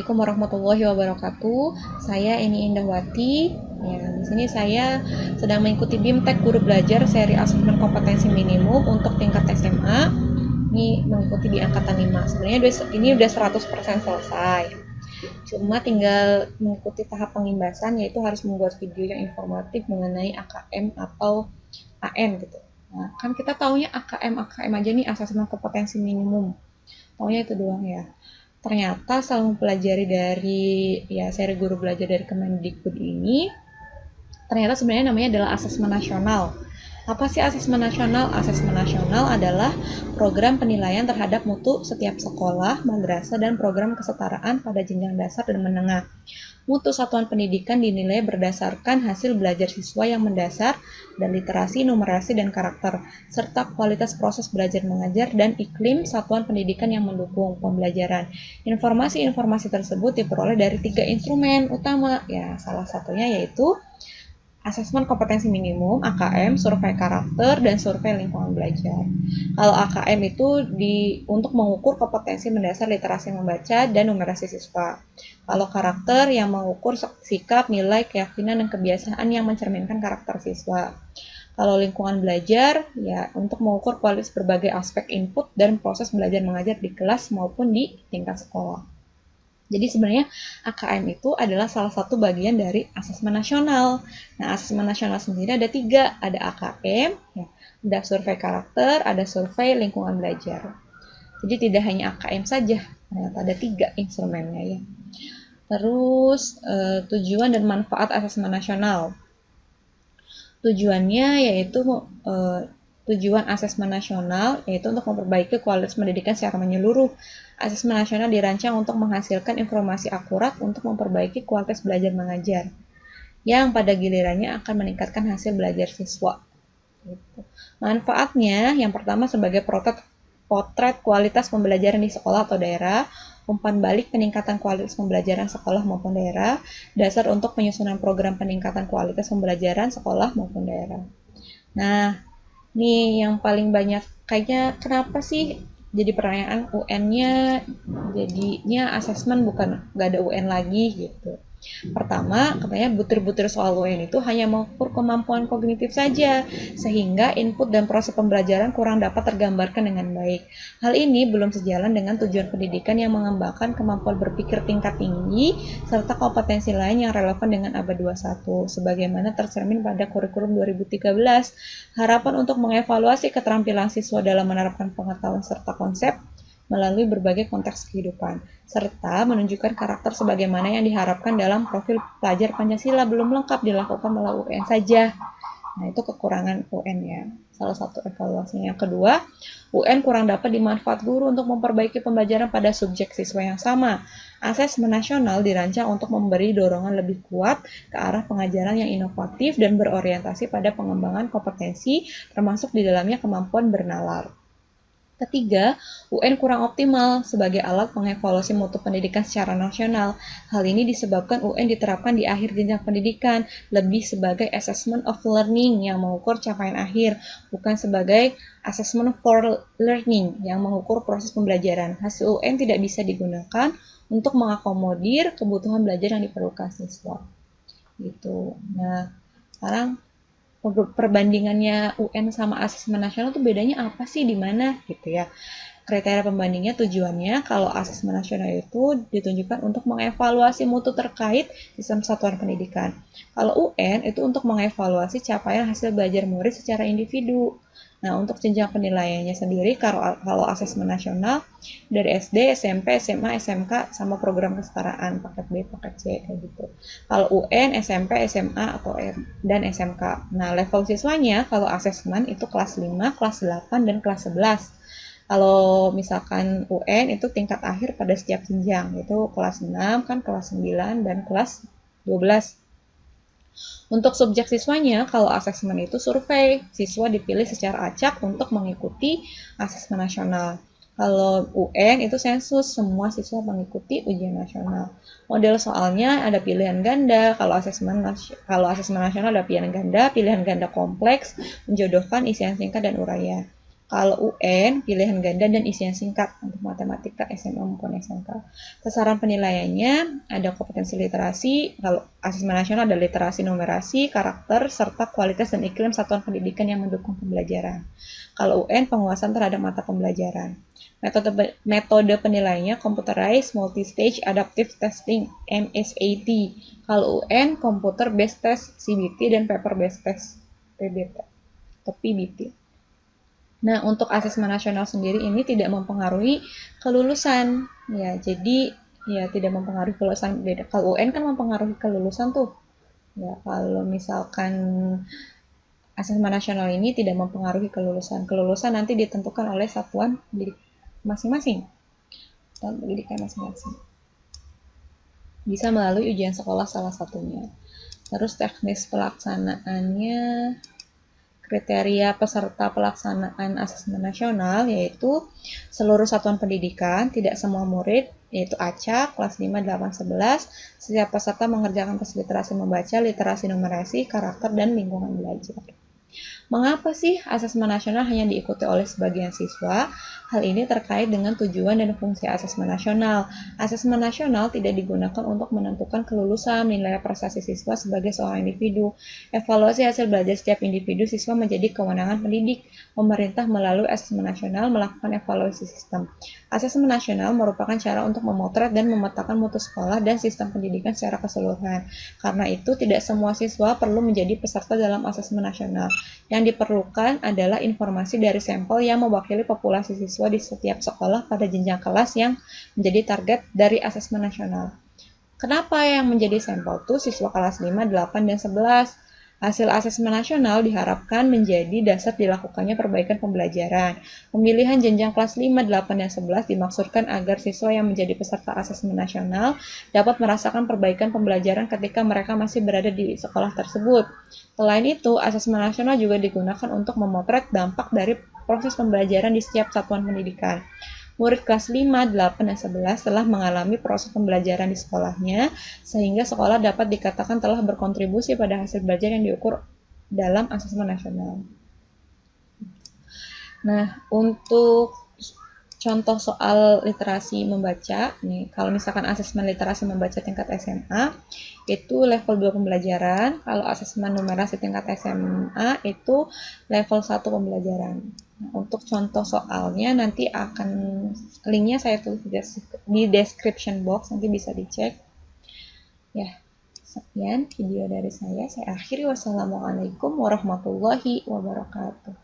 Assalamualaikum warahmatullahi wabarakatuh. Saya Eni Indahwati. Ya, di sini saya sedang mengikuti BIMTEK Guru Belajar seri asesmen kompetensi minimum untuk tingkat SMA. Ini mengikuti di angkatan 5. Sebenarnya ini udah 100% selesai. Cuma tinggal mengikuti tahap pengimbasan, yaitu harus membuat video yang informatif mengenai AKM atau AN gitu. Nah, kan kita taunya AKM aja nih, asesmen kompetensi minimum. Taunya itu doang ya. Ternyata setelah mempelajari dari seri guru belajar dari Kemendikbud ini, ternyata sebenarnya namanya adalah asesmen nasional. Apa sih asesmen nasional? Asesmen nasional adalah program penilaian terhadap mutu setiap sekolah, madrasah, dan program kesetaraan pada jenjang dasar dan menengah. Mutu satuan pendidikan dinilai berdasarkan hasil belajar siswa yang mendasar dan literasi, numerasi, dan karakter, serta kualitas proses belajar mengajar dan iklim satuan pendidikan yang mendukung pembelajaran. Informasi-informasi tersebut diperoleh dari 3 instrumen utama, salah satunya yaitu asesmen kompetensi minimum, AKM, survei karakter, dan survei lingkungan belajar. Kalau AKM itu untuk mengukur kompetensi mendasar literasi membaca dan numerasi siswa. Kalau karakter yang mengukur sikap, nilai, keyakinan, dan kebiasaan yang mencerminkan karakter siswa. Kalau lingkungan belajar, untuk mengukur kualitas berbagai aspek input dan proses belajar mengajar di kelas maupun di tingkat sekolah. Jadi sebenarnya AKM itu adalah salah satu bagian dari asesmen nasional. Nah, asesmen nasional sendiri ada 3, ada AKM, ada survei karakter, ada survei lingkungan belajar. Jadi tidak hanya AKM saja, ternyata ada 3 instrumennya ya. Terus tujuan dan manfaat asesmen nasional. Tujuannya yaitu tujuan asesmen nasional yaitu untuk memperbaiki kualitas pendidikan secara menyeluruh. Asesmen nasional dirancang untuk menghasilkan informasi akurat untuk memperbaiki kualitas belajar mengajar, yang pada gilirannya akan meningkatkan hasil belajar siswa. Manfaatnya, yang pertama sebagai potret kualitas pembelajaran di sekolah atau daerah, umpan balik peningkatan kualitas pembelajaran sekolah maupun daerah, dasar untuk penyusunan program peningkatan kualitas pembelajaran sekolah maupun daerah. Nah, ini yang paling banyak kayaknya kenapa sih jadi pertanyaan UN-nya jadinya asesmen bukan nggak ada UN lagi gitu. Pertama, katanya butir-butir soal UN itu hanya mengukur kemampuan kognitif saja, sehingga input dan proses pembelajaran kurang dapat tergambarkan dengan baik. Hal ini belum sejalan dengan tujuan pendidikan yang mengembangkan kemampuan berpikir tingkat tinggi, serta kompetensi lain yang relevan dengan abad 21, sebagaimana tercermin pada kurikulum 2013. Harapan untuk mengevaluasi keterampilan siswa dalam menerapkan pengetahuan serta konsep melalui berbagai konteks kehidupan, serta menunjukkan karakter sebagaimana yang diharapkan dalam profil pelajar Pancasila belum lengkap dilakukan melalui UN saja. Nah, itu kekurangan UN ya, salah satu evaluasinya. Yang kedua, UN kurang dapat dimanfaat guru untuk memperbaiki pembelajaran pada subjek siswa yang sama. Asesmen nasional dirancang untuk memberi dorongan lebih kuat ke arah pengajaran yang inovatif dan berorientasi pada pengembangan kompetensi, termasuk di dalamnya kemampuan bernalar. Ketiga, UN kurang optimal sebagai alat mengevaluasi mutu pendidikan secara nasional. Hal ini disebabkan UN diterapkan di akhir jenjang pendidikan, lebih sebagai assessment of learning yang mengukur capaian akhir, bukan sebagai assessment for learning yang mengukur proses pembelajaran. Hasil UN tidak bisa digunakan untuk mengakomodir kebutuhan belajar yang diperlukan siswa. Gitu. Nah, sekarang perbandingannya UN sama asesmen nasional itu bedanya apa sih, di mana gitu ya. Kriteria pembandingnya tujuannya kalau asesmen nasional itu ditunjukkan untuk mengevaluasi mutu terkait sistem satuan pendidikan. Kalau UN itu untuk mengevaluasi capaian hasil belajar murid secara individu. Nah, untuk jenjang penilaiannya sendiri, kalau asesmen nasional dari SD, SMP, SMA, SMK, sama program kesetaraan, paket B, paket C, kayak gitu. Kalau UN, SMP, SMA, dan SMK. Nah, level siswanya, kalau asesmen itu kelas 5, kelas 8, dan kelas 11. Kalau misalkan UN itu tingkat akhir pada setiap jenjang, itu kelas 6, kelas 9, dan kelas 12. Untuk subjek siswanya, kalau asesmen itu survei, siswa dipilih secara acak untuk mengikuti asesmen nasional. Kalau UN itu sensus, semua siswa mengikuti ujian nasional. Model soalnya ada pilihan ganda, kalau asesmen nasional ada pilihan ganda kompleks, menjodohkan isian singkat dan uraian. Kalau UN, pilihan ganda dan isian singkat untuk matematika SMA maupun SMK. Sasaran penilaiannya ada kompetensi literasi, kalau asesmen nasional ada literasi, numerasi, karakter, serta kualitas dan iklim satuan pendidikan yang mendukung pembelajaran. Kalau UN, penguasaan terhadap mata pembelajaran. Metode penilaiannya Computerized Multi-Stage Adaptive Testing, MSAT. Kalau UN, Computer Based Test, CBT, dan Paper Based Test, PBT atau PBT. Nah, untuk asesmen nasional sendiri ini tidak mempengaruhi kelulusan. Ya, jadi ya tidak mempengaruhi kelulusan. Beda. Kalau UN kan mempengaruhi kelulusan tuh. Ya, kalau misalkan asesmen nasional ini tidak mempengaruhi kelulusan. Kelulusan nanti ditentukan oleh satuan masing-masing. Satuan pendidikan masing-masing. Bisa melalui ujian sekolah salah satunya. Terus teknis pelaksanaannya, kriteria peserta pelaksanaan asesmen nasional yaitu seluruh satuan pendidikan, tidak semua murid, yaitu acak, kelas 5, 8, 11. Setiap peserta mengerjakan tes literasi membaca, literasi numerasi, karakter, dan lingkungan belajar. Mengapa sih asesmen nasional hanya diikuti oleh sebagian siswa? Hal ini terkait dengan tujuan dan fungsi asesmen nasional. Asesmen nasional tidak digunakan untuk menentukan kelulusan, nilai prestasi siswa sebagai seorang individu. Evaluasi hasil belajar setiap individu siswa menjadi kewenangan pendidik. Pemerintah melalui asesmen nasional melakukan evaluasi sistem. Asesmen nasional merupakan cara untuk memotret dan memetakan mutu sekolah dan sistem pendidikan secara keseluruhan. Karena itu, tidak semua siswa perlu menjadi peserta dalam asesmen nasional. Yang diperlukan adalah informasi dari sampel yang mewakili populasi siswa di setiap sekolah pada jenjang kelas yang menjadi target dari asesmen nasional. Kenapa yang menjadi sampel itu siswa kelas 5, 8, dan 11? Hasil asesmen nasional diharapkan menjadi dasar dilakukannya perbaikan pembelajaran. Pemilihan jenjang kelas 5, 8, dan 11 dimaksudkan agar siswa yang menjadi peserta asesmen nasional dapat merasakan perbaikan pembelajaran ketika mereka masih berada di sekolah tersebut. Selain itu, asesmen nasional juga digunakan untuk memotret dampak dari proses pembelajaran di setiap satuan pendidikan. Murid kelas 5, 8, dan 11 telah mengalami proses pembelajaran di sekolahnya, sehingga sekolah dapat dikatakan telah berkontribusi pada hasil belajar yang diukur dalam asesmen nasional. Nah, untuk contoh soal literasi membaca, nih, kalau misalkan asesmen literasi membaca tingkat SMA, itu level 2 pembelajaran, kalau asesmen numerasi tingkat SMA, itu level 1 pembelajaran. Nah, untuk contoh soalnya nanti akan linknya saya tulis di description box, nanti bisa dicek. Ya, sekian video dari saya akhiri. Wassalamualaikum warahmatullahi wabarakatuh.